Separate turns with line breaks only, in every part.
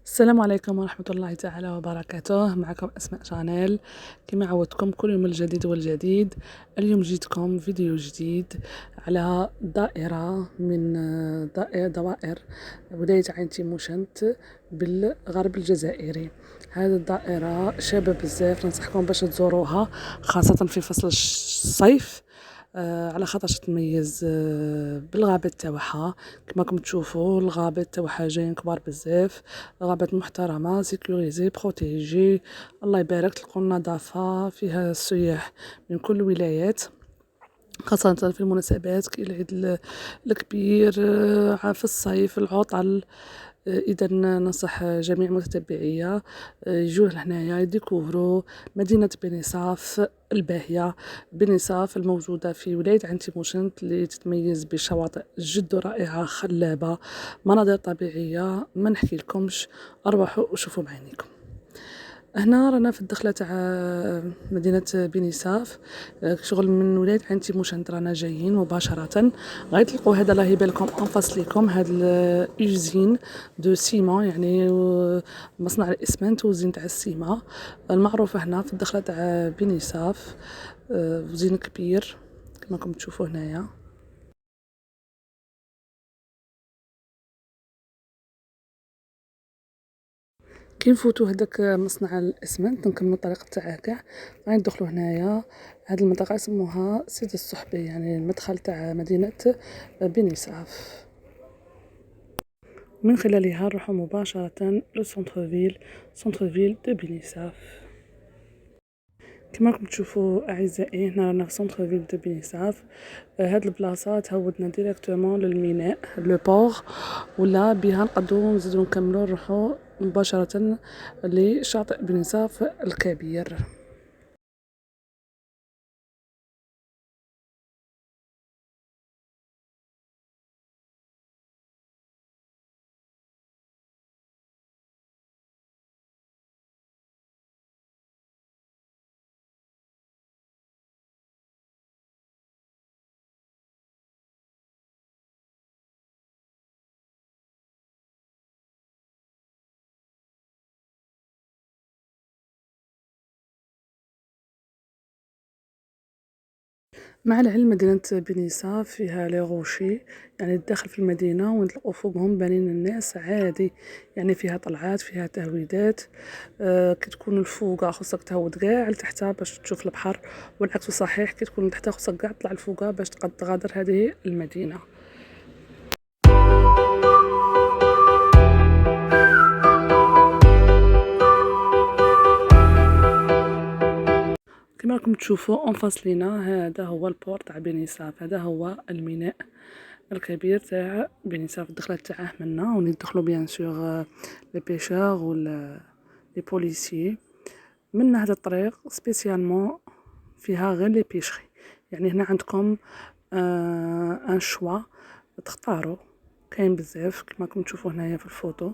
السلام عليكم ورحمة الله تعالى وبركاته. معكم أسماء شانيل كما عودتكم كل يوم الجديد والجديد. اليوم جيتكم فيديو جديد على دائرة من دوائر ولاية عين تيموشنت بالغرب الجزائري. هذه الدائرة شابة بزاف، ننصحكم باش تزوروها خاصة في فصل الصيف، على خاطر تتميز بالغابات تاعها. كما راكم تشوفوا الغابات تاعها جايين كبار بزاف، غابات محترمه سيكوريزي بروتيجي. الله يبارك، تلقوا النظافه فيها السياح من كل الولايات، خاصة في المناسبات كي العيد الكبير، في الصيف العطل. إذا ننصح جميع متتبعية يجوا لهنايا يديكوفرو مدينة بني صاف الباهية. بني صاف الموجودة في ولاية عين تيموشنت اللي تتميز بشواطئ جد رائعة خلابة، مناظر طبيعية ما نحكي لكمش. أروحوا وشوفوا بعينيكم. هنا رانا في الدخلة تاع مدينة بني صاف، شغل من ولاية عين تيموشنت رانا جايين مباشرة. غادي تلقوا هذا الله يباركم انفاس ليكم، هاد اليوزين دو سيمون، يعني مصنع الاسمنت وزين تاع السيما المعروفة هنا في الدخلة تاع بني صاف. وزين كبير كما راكم تشوفوا هنايا. كي نفوتو هداك مصنع الاسمنت نكملو الطريق تاع كاع غادي ندخلو هنايا. هاد المنطقه يسموها سيد الصحبي، يعني المدخل تاع مدينه بني صاف. من خلالها نروحو مباشره لو سونتر فيل دو بني صاف. كما راكم تشوفوا اعزائي، هنا رانا في سونتر فيل دو بني صاف. هاد البلاصه تهودنا ديريكتومون للميناء لو بور، ولا بها نقدروا نزيدو نكملو نروحو مباشره لشاطئ بني صاف الكبير. مع العلم مدينة بني صاف فيها لي غوشي، يعني الداخل في المدينة ونطلقوا فوقهم بنين الناس عادي، يعني فيها طلعات فيها تهويدات. كي تكون الفوقة خصك تهود كاع لتحتها باش تشوف البحر، والعكس صحيح، كي تكون لتحتها خصك كاع تطلع الفوقة باش تغادر هذه المدينة. كما راكم تشوفوا انفاس لينا هذا هو البور تاع بني صاف، هذا هو الميناء الكبير تاع بني صاف. الدخلة تاعه منا وندخلوا بيان سور لي بيشور و لي بوليسيي. من هذا الطريق سبيسيالمون فيها غير لي بيشري، يعني هنا عندكم ان شوا تختاروا، كاين بزاف كما راكم تشوفوا هنايا في الفوتو،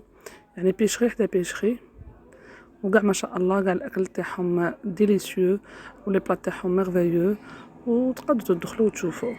يعني بيشري حدا بيشري، وكاع ما شاء الله كاع الاكل تاعهم ديليسيو ولي بلات تاعهم ميرفيو، وتقدروا تدخلوا وتشوفوا.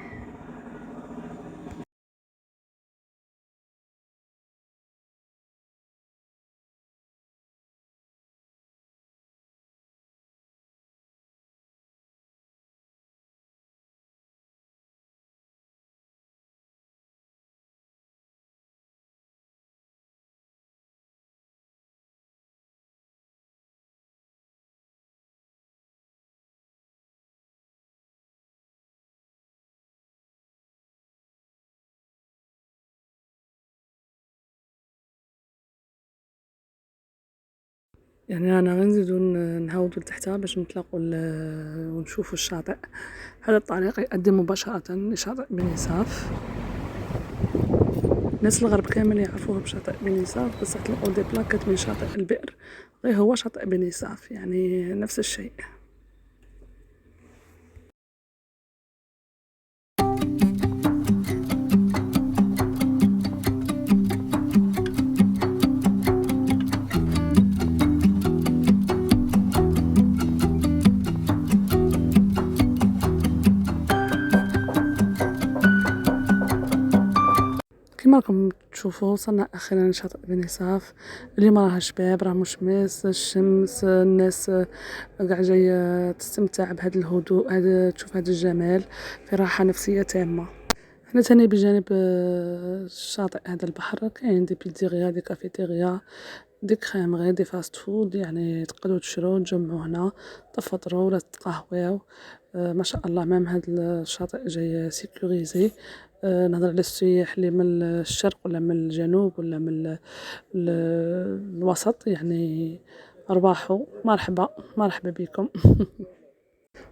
يعني انا غنزيدو نهودو لتحتها باش نتلاقوا ونشوفوا الشاطئ. هذا الطريق يؤدي مباشرة لشاطئ بني صاف. ناس الغرب كامل يعرفوه بشاطئ بني صاف، بصح تلقوا دي بلاكات من شاطئ البئر، غير هو شاطئ بني صاف يعني نفس الشيء. كما راكم تشوفوا وصلنا اخيرا لشاطئ بني صاف. اليوم راه شباب، راه مشمس، الشمس، الناس قاع جايه تستمتع بهذا الهدوء، هذا تشوف هذا الجمال في راحه نفسيه تامه. هنا تاني بجانب الشاطئ هذا البحر كاين دي بيتزيريا، دي كافيتيريا، دي كريمري، دي فاست فود، يعني تقدروا تشرو تجمعوا هنا تفطروا ولا تقهويو. ما شاء الله مام هذا الشاطئ جاي سيكوريزي. نهضر على السياح اللي من الشرق ولا من الجنوب ولا من الوسط، يعني ارواحوا مرحبا مرحبا بكم.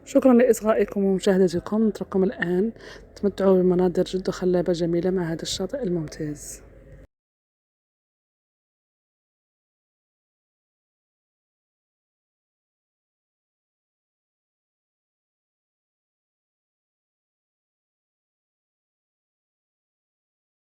شكرا لإصغائكم ومشاهدتكم. نترككم الآن تمتعوا بمناظر جد خلابة جميلة مع هذا الشاطئ الممتاز.